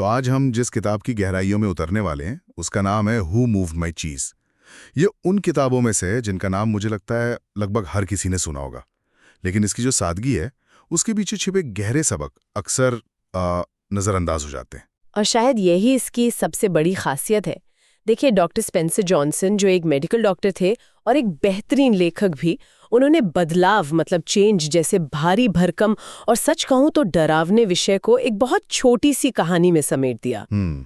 तो आज हम जिस किताब की गहराइयों में उतरने वाले हैं उसका नाम है हु मूव्ड माई चीज। ये उन किताबों में से है जिनका नाम मुझे लगता है लगभग हर किसी ने सुना होगा, लेकिन इसकी जो सादगी है उसके पीछे छिपे गहरे सबक अक्सर नजरअंदाज हो जाते हैं। और शायद यही इसकी सबसे बड़ी खासियत है। देखिए, डॉक्टर स्पेंसर जॉनसन जो एक मेडिकल डॉक्टर थे और एक बेहतरीन लेखक भी, उन्होंने बदलाव मतलब चेंज जैसे भारी भरकम और सच कहूं तो डरावने विषय को एक बहुत छोटी सी कहानी में समेट दिया।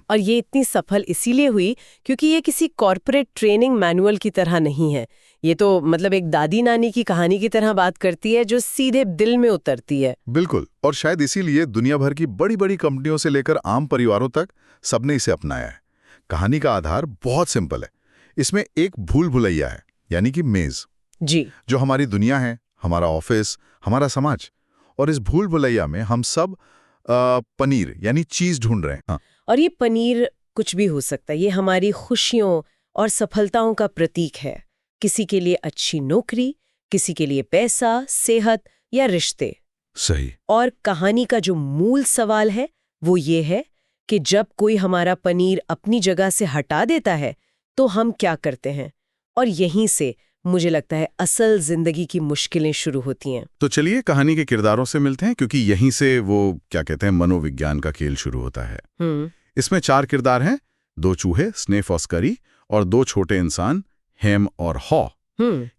और ये इतनी सफल इसीलिए हुई क्योंकि ये किसी कॉर्पोरेट ट्रेनिंग मैनुअल की तरह नहीं है। ये तो मतलब एक दादी नानी की कहानी की तरह बात करती है जो सीधे दिल में उतरती है। बिल्कुल, और शायद इसीलिए दुनिया भर की बड़ी बड़ी कंपनियों से लेकर आम परिवारों तक सबने इसे अपनाया है। कहानी का आधार बहुत सिंपल है। इसमें एक भूल भुलैया है, यानी कि मेज जी, जो हमारी दुनिया है, हमारा ऑफिस, हमारा समाज। और इस भूल भुलैया में हम सब पनीर यानी चीज ढूंढ रहे हैं। हाँ। और ये पनीर कुछ भी हो सकता है। ये हमारी खुशियों और सफलताओं का प्रतीक है। किसी के लिए अच्छी नौकरी, किसी के लिए पैसा, सेहत या रिश्ते। सही। और कहानी का जो मूल सवाल है वो ये है कि जब कोई हमारा पनीर अपनी जगह से हटा देता है तो हम क्या करते हैं। और यहीं से मुझे लगता है असल जिंदगी की मुश्किलें शुरू होती हैं। तो चलिए कहानी के किरदारों से मिलते हैं, क्योंकि यहीं से वो क्या कहते हैं मनोविज्ञान का खेल शुरू होता है। इसमें 4 किरदार हैं, 2 चूहे स्नेफ और स्करी और 2 छोटे इंसान हेम और हॉ।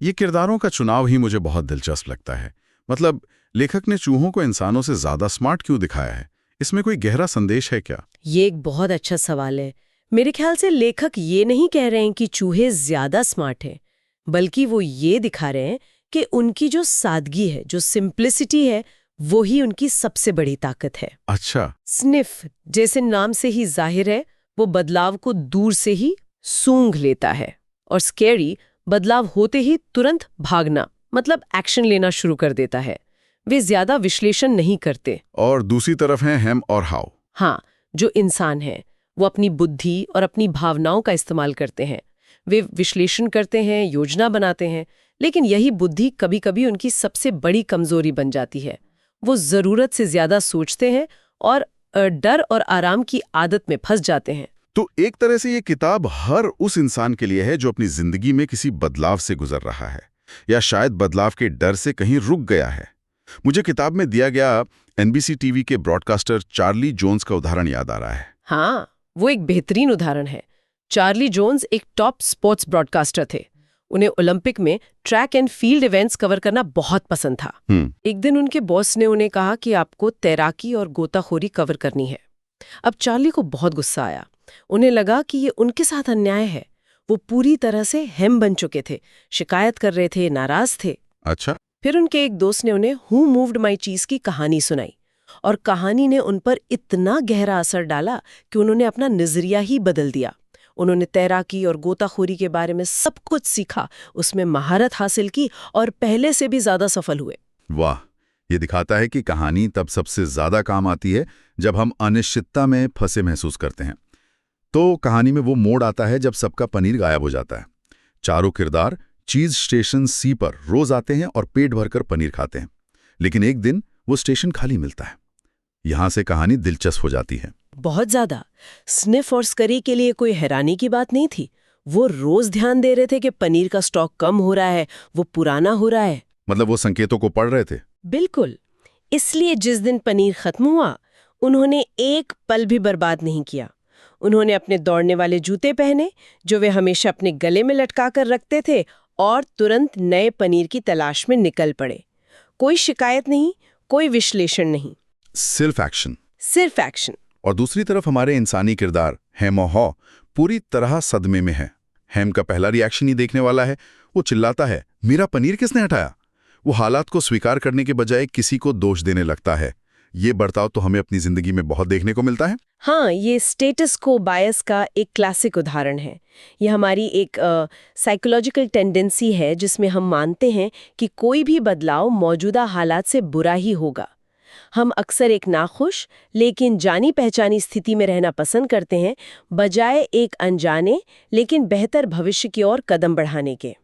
ये किरदारों का चुनाव ही मुझे बहुत दिलचस्प लगता है। मतलब लेखक ने चूहों को इंसानों से ज्यादा स्मार्ट क्यों दिखाया है? इसमें कोई गहरा संदेश है क्या? ये एक बहुत अच्छा सवाल है। मेरे ख्याल से लेखक ये नहीं कह रहे हैं कि चूहे ज्यादा स्मार्ट हैं, बल्कि वो ये दिखा रहे हैं कि उनकी जो सादगी है, जो सिंप्लिसिटी है, वो ही उनकी सबसे बड़ी ताकत है। अच्छा। स्निफ जैसे नाम से ही जाहिर है, वो बदलाव को दूर से ही सूंघ लेता है। और स्कैरी बदलाव होते ही तुरंत भागना मतलब एक्शन लेना शुरू कर देता है। वे ज्यादा विश्लेषण नहीं करते। और दूसरी तरफ हैं हेम और हाउ। हाँ, जो इंसान है वो अपनी बुद्धि और अपनी भावनाओं का इस्तेमाल करते हैं। वे विश्लेषण करते हैं, योजना बनाते हैं, लेकिन यही बुद्धि कभी-कभी उनकी सबसे बड़ी कमजोरी बन जाती है। वो जरूरत से ज्यादा सोचते हैं और डर और आराम की आदत में फंस जाते हैं। तो एक तरह से ये किताब हर उस इंसान के लिए है जो अपनी जिंदगी में किसी बदलाव से गुजर रहा है, या शायद बदलाव के डर से कहीं रुक गया है। मुझे किताब में दिया गया एनबीसी टीवी के ब्रॉडकास्टर चार्ली जोन्स का उदाहरण याद आ रहा है। हाँ, वो एक बेहतरीन उदाहरण है। चार्ली जोन्स एक टॉप स्पोर्ट्स ब्रॉडकास्टर थे। उन्हें ओलंपिक में track and field events cover करना बहुत पसंद था। एक दिन उनके बॉस ने उन्हें कहा कि आपको तैराकी और गोताखोरी कवर करनी है। अब चार्ली को बहुत गुस्सा आया। उन्हें लगा कि ये उनके साथ अन्याय है। वो पूरी तरह से हेम बन चुके थे, शिकायत कर रहे थे, नाराज थे। अच्छा। फिर उनके एक दोस्त ने उन्हें हु मूव्ड माई चीज की कहानी सुनाई, और कहानी ने उन पर इतना गहरा असर डाला कि उन्होंने अपना नजरिया ही बदल दिया। उन्होंने तैराकी और गोताखोरी के बारे में सब कुछ सीखा, उसमें महारत हासिल की और पहले से भी ज्यादा सफल हुए। वाह, ये दिखाता है कि कहानी तब सबसे ज्यादा काम आती है जब हम अनिश्चितता में फंसे महसूस करते हैं। तो कहानी में वो मोड़ आता है जब सबका पनीर गायब हो जाता है। चारों किरदार चीज स्टेशन सी पर रोज आते हैं और पेट भरकर पनीर खाते हैं, लेकिन एक दिन वो स्टेशन खाली मिलता है। यहां से कहानी दिलचस्प हो जाती है। बहुत ज्यादा। स्निफ और स्करी के लिए कोई हैरानी की बात नहीं थी। वो रोज ध्यान दे रहे थे कि पनीर का स्टॉक कम हो रहा है, वो पुराना हो रहा है। मतलब वो संकेतों को पढ़ रहे थे। बिल्कुल। इसलिए जिस दिन पनीर खत्म हुआ, उन्होंने एक पल भी बर्बाद नहीं किया। उन्होंने अपने दौड़ने वाले जूते पहने जो वे हमेशा अपने गले में लटका कर रखते थे, और तुरंत नए पनीर की तलाश में निकल पड़े। कोई शिकायत नहीं, कोई विश्लेषण नहीं, सिर्फ एक्शन। सिर्फ एक्शन। और दूसरी तरफ हमारे इंसानी किरदार हेम और हॉ पूरी तरह सदमे में है। हेम का पहला रिएक्शन ही देखने वाला है। वो चिल्लाता है, मेरा पनीर किसने हटाया? वो हालात को स्वीकार करने के बजाय किसी को दोष देने लगता है। ये बर्ताव तो हमें अपनी जिंदगी में बहुत देखने को मिलता है। हाँ, ये स्टेटस को बायस का एक क्लासिक उदाहरण है। ये हमारी एक साइकोलॉजिकल टेंडेंसी है जिसमें हम मानते हैं कि कोई भी बदलाव मौजूदा हालात से बुरा ही होगा। हम अक्सर एक नाखुश लेकिन जानी पहचानी स्थिति में रहना पसंद करते हैं, बजाय एक अनजाने लेकिन बेहतर भविष्य की ओर कदम बढ़ाने के।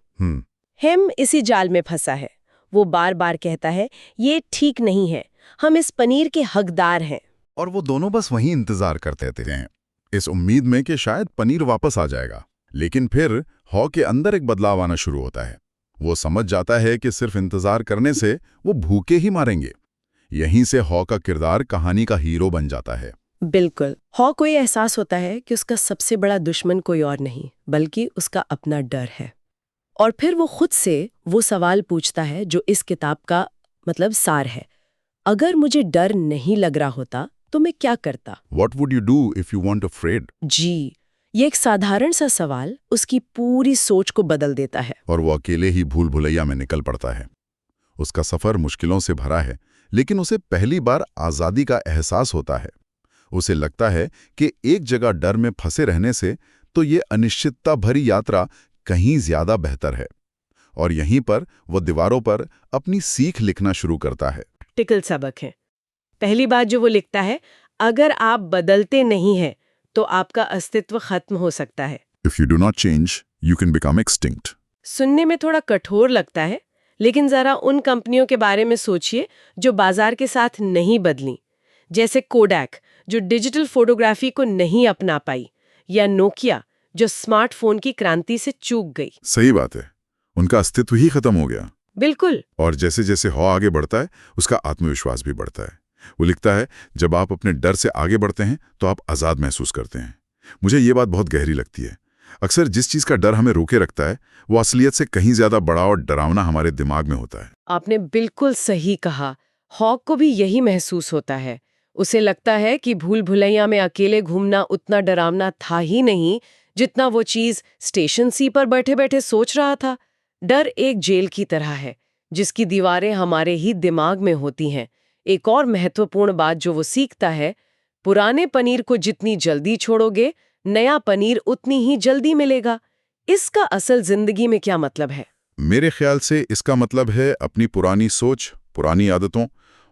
हेम इसी जाल में फंसा है। वो बार बार कहता है, ये ठीक नहीं है, हम इस पनीर के हकदार हैं। और वो दोनों बस वहीं इंतजार करते थे, इस उम्मीद में कि शायद पनीर वापस आ जाएगा। लेकिन फिर हॉ के अंदर एक बदलाव आना शुरू होता है। वो समझ जाता है कि सिर्फ इंतजार करने से वो भूखे ही मारेंगे। यहीं से हॉ का किरदार कहानी का हीरो बन जाता है। बिल्कुल। हॉ को ये एहसास होता है कि उसका सबसे बड़ा दुश्मन कोई और नहीं बल्कि उसका अपना डर है। और फिर वो खुद से वो सवाल पूछता है जो इस किताब का मतलब सार है। अगर मुझे डर नहीं लग रहा होता तो मैं क्या करता? What would you do if you weren't afraid? जी, ये एक साधारण सा सवाल उसकी पूरी सोच को बदल देता है। और वो अकेले ही भूल भुलैया में निकल पड़ता है। उसका सफर मुश्किलों से भरा है, लेकिन उसे पहली बार आज़ादी का एहसास होता है। उसे लगता है कि एक जगह डर में फंसे रहने से तो ये अनिश्चितता भरी यात्रा कहीं ज्यादा बेहतर है। और यहीं पर वो दीवारों पर अपनी सीख लिखना शुरू करता है। टिकल सबक है। पहली बात जो वो लिखता है, अगर आप बदलते नहीं हैं तो आपका अस्तित्व खत्म हो सकता है। If you do not change, you can become extinct. सुनने में थोड़ा कठोर लगता है, लेकिन जरा उन कंपनियों के बारे में सोचिए जो बाजार के साथ नहीं बदली, जैसे कोडैक जो डिजिटल फोटोग्राफी को नहीं अपना पाई, या नोकिया जो स्मार्टफोन की क्रांति से चूक गई। सही बात है, उनका अस्तित्व ही खत्म हो गया। बिल्कुल। और जैसे जैसे हॉ आगे बढ़ता है, उसका आत्मविश्वास भी बढ़ता है। वो लिखता है, जब आप अपने डर से आगे बढ़ते हैं तो आप आज़ाद महसूस करते हैं। मुझे ये बात बहुत गहरी लगती है। अक्सर जिस चीज़ का डर हमें रोके रखता है, वो असलियत से कहीं ज्यादा बड़ा और डरावना हमारे दिमाग में होता है। आपने बिल्कुल सही कहा। हॉक को भी यही महसूस होता है। उसे लगता है कि भूल भुलैया में अकेले घूमना उतना डरावना था ही नहीं जितना वो चीज स्टेशन सी पर बैठे बैठे सोच रहा था। डर एक जेल की तरह है जिसकी दीवारें हमारे ही दिमाग में होती हैं। एक और महत्वपूर्ण बात जो वो सीखता है, पुराने पनीर को जितनी जल्दी छोड़ोगे, नया पनीर उतनी ही जल्दी मिलेगा। इसका असल जिंदगी में क्या मतलब है? मेरे ख्याल से इसका मतलब है अपनी पुरानी सोच, पुरानी आदतों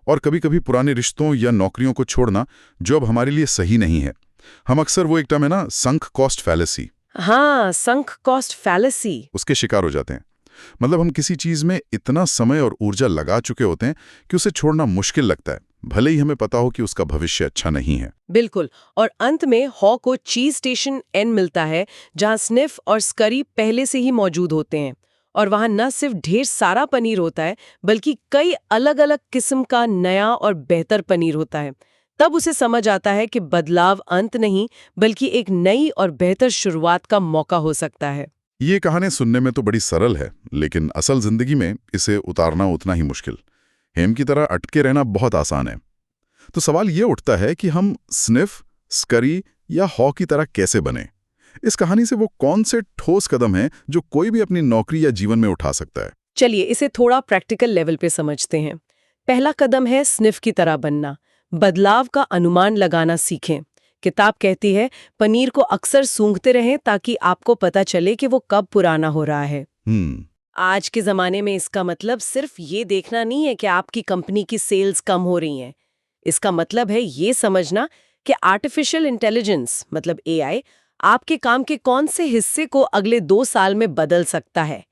और कभी-कभी पुराने रिश्तों या नौकरियों को छोड़ना जो अब हमारे लिए सही नहीं है। हम अक्सर वो एक टर्म है ना, संक कॉस्ट फैलेसी। हाँ, संक कॉस्ट फैलेसी। उसके शिकार हो जाते हैं। मतलब हम किसी चीज में इतना समय और ऊर्जा लगा चुके होते हैं कि उसे छोड़ना मुश्किल लगता है, भले ही हमें पता हो कि उसका भविष्य अच्छा नहीं है। बिल्कुल। और अंत में हॉ को चीज स्टेशन एन मिलता है जहां स्निफ और स्करी पहले से ही मौजूद होते हैं। और वहां न सिर्फ ढेर सारा पनीर होता है बल्कि कई अलग अलग किस्म का नया और बेहतर पनीर होता है। तब उसे समझ आता है कि बदलाव अंत नहीं बल्कि एक नई और बेहतर शुरुआत का मौका हो सकता है। ये कहानी सुनने में तो बड़ी सरल है, लेकिन असल जिंदगी में इसे उतारना उतना ही मुश्किल। हेम की तरह अटके रहना बहुत आसान है। तो सवाल ये उठता है कि हम स्निफ, स्करी या हॉ की तरह कैसे बने? इस कहानी से वो कौन से ठोस कदम हैं जो कोई भी अपनी नौकरी या जीवन में उठा सकता है? चलिए इसे थोड़ा प्रैक्टिकल लेवल पे समझते हैं। पहला कदम है स्निफ की तरह बनना। बदलाव का अनुमान लगाना सीखें। किताब कहती है पनीर को अक्सर सूंघते रहें ताकि आपको पता चले कि वो कब पुराना हो रहा है। आज के जमाने में इसका मतलब सिर्फ ये देखना नहीं है कि आपकी कंपनी की सेल्स कम हो रही हैं। इसका मतलब है ये समझना कि आर्टिफिशियल इंटेलिजेंस मतलब AI आपके काम के कौन से हिस्से को अगले 2 साल में बदल सकता है।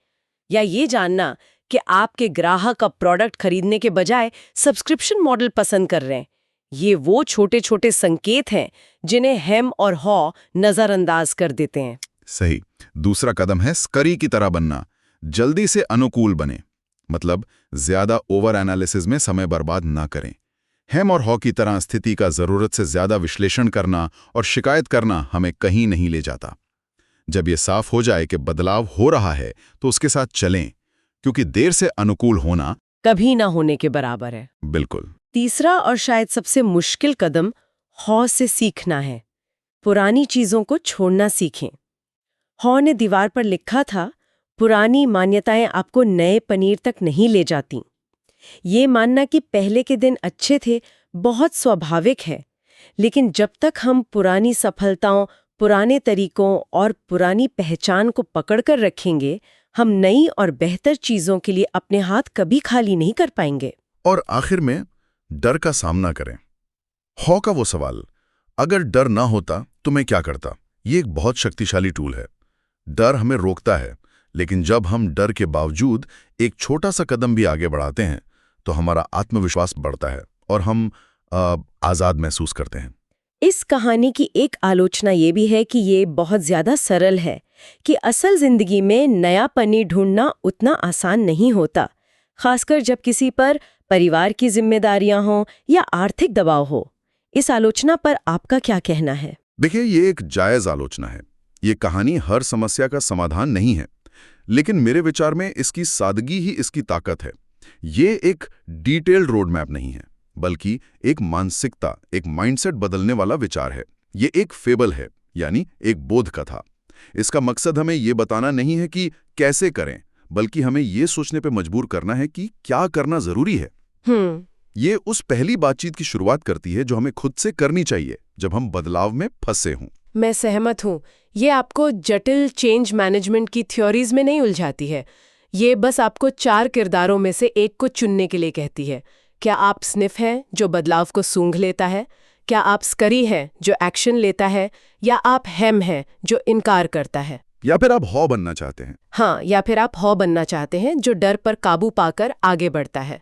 या ये जानना कि आपके ग्राहक अब प्रोडक्ट खरीदने के बजाय सब्सक्रिप्शन मॉडल पसंद कर रहे हैं। ये वो छोटे छोटे संकेत हैं जिन्हें हेम और हॉ नजरअंदाज कर देते हैं। सही। दूसरा कदम है स्करी की तरह बनना। जल्दी से अनुकूल बने, मतलब ज्यादा ओवर एनालिसिस में समय बर्बाद ना करें। हेम और हॉ की तरह स्थिति का जरूरत से ज्यादा विश्लेषण करना और शिकायत करना हमें कहीं नहीं ले जाता। जब ये साफ हो जाए कि बदलाव हो रहा है तो उसके साथ चलें, क्योंकि देर से अनुकूल होना कभी ना होने के बराबर है। बिल्कुल। तीसरा और शायद सबसे मुश्किल कदम हॉ से सीखना है। पुरानी चीजों को छोड़ना सीखें। हॉ ने दीवार पर लिखा था, पुरानी मान्यताएं आपको नए पनीर तक नहीं ले जाती। ये मानना कि पहले के दिन अच्छे थे बहुत स्वाभाविक है, लेकिन जब तक हम पुरानी सफलताओं, पुराने तरीकों और पुरानी पहचान को पकड़कर रखेंगे, हम नई और बेहतर चीजों के लिए अपने हाथ कभी खाली नहीं कर पाएंगे। और आखिर में डर का सामना करें। हॉ का वो सवाल, अगर डर ना होता तो मैं क्या करता, ये एक बहुत शक्तिशाली टूल है। डर हमें रोकता है, लेकिन जब हम डर के बावजूद एक छोटा सा कदम भी आगे बढ़ाते हैं तो हमारा आत्मविश्वास बढ़ता है और हम आज़ाद महसूस करते हैं। इस कहानी की एक आलोचना ये भी है कि ये बहुत ज्यादा सरल है, कि असल जिंदगी में नया पनीर ढूंढना उतना आसान नहीं होता, खासकर जब किसी पर परिवार की जिम्मेदारियां हों या आर्थिक दबाव हो। इस आलोचना पर आपका क्या कहना है? देखिए, ये एक जायज़ आलोचना है। ये कहानी हर समस्या का समाधान नहीं है, लेकिन मेरे विचार में इसकी सादगी ही इसकी ताकत है। ये एक डिटेल्ड रोड मैप नहीं है, बल्कि एक मानसिकता, एक माइंडसेट बदलने वाला विचार है। ये एक फेबल है, यानी एक बोध कथा। इसका मकसद हमें ये बताना नहीं है कि कैसे करें, बल्कि हमें ये सोचने पे मजबूर करना है कि क्या करना जरूरी है। ये उस पहली बातचीत की शुरुआत करती है जो हमें खुद से करनी चाहिए जब हम बदलाव में फंसे हों। मैं सहमत हूँ। ये आपको जटिल चेंज मैनेजमेंट की थ्योरीज में नहीं उलझाती है। ये बस आपको 4 किरदारों में से एक को चुनने के लिए कहती है। क्या आप स्निफ हैं जो बदलाव को सूंघ लेता है? क्या आप स्करी हैं जो एक्शन लेता है? या आप हेम हैं जो इनकार करता है? या फिर आप हॉ बनना चाहते हैं? हाँ, या फिर आप हॉ बनना चाहते हैं जो डर पर काबू पाकर आगे बढ़ता है।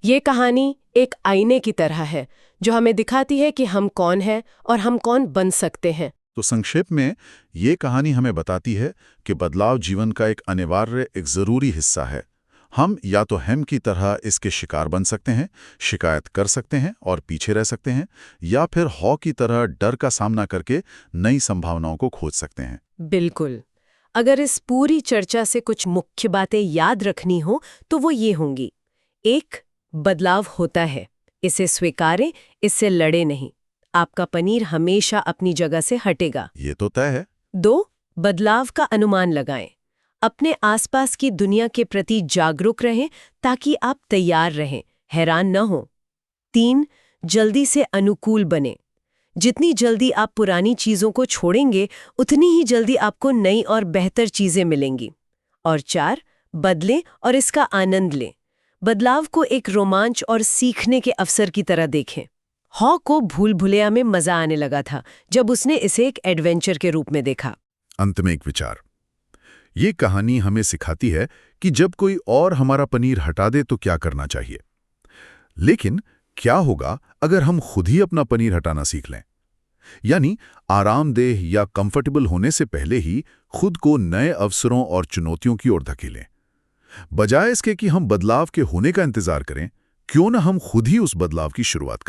ये कहानी एक आईने की तरह है जो हमें दिखाती है कि हम कौन हैं और हम कौन बन सकते हैं। तो संक्षेप में ये कहानी हमें बताती है कि बदलाव जीवन का एक अनिवार्य, एक ज़रूरी हिस्सा है। हम या तो हेम की तरह इसके शिकार बन सकते हैं, शिकायत कर सकते हैं और पीछे रह सकते हैं, या फिर हॉ की तरह डर का सामना करके नई संभावनाओं को खोज सकते हैं। बिल्कुल। अगर इस पूरी चर्चा से कुछ मुख्य बातें याद रखनी हो तो वो ये होंगी। 1. बदलाव होता है, इसे स्वीकारें, इससे लड़े नहीं। आपका पनीर हमेशा अपनी जगह से हटेगा, ये तो तय है। 2. बदलाव का अनुमान लगाएं। अपने आसपास की दुनिया के प्रति जागरूक रहें ताकि आप तैयार रहें, हैरान न हो। 3. जल्दी से अनुकूल बने। जितनी जल्दी आप पुरानी चीजों को छोड़ेंगे, उतनी ही जल्दी आपको नई और बेहतर चीजें मिलेंगी। और 4. बदलें और इसका आनंद लें। बदलाव को एक रोमांच और सीखने के अवसर की तरह देखें। हॉ को भूल भुलैया में मजा आने लगा था जब उसने इसे एक एडवेंचर के रूप में देखा। अंत में एक विचार। ये कहानी हमें सिखाती है कि जब कोई और हमारा पनीर हटा दे तो क्या करना चाहिए। लेकिन क्या होगा अगर हम खुद ही अपना पनीर हटाना सीख लें? यानी आरामदेह या कंफर्टेबल होने से पहले ही खुद को नए अवसरों और चुनौतियों की ओर धकेलें। बजाय इसके कि हम बदलाव के होने का इंतजार करें, क्यों न हम खुद ही उस बदलाव की शुरुआत करें।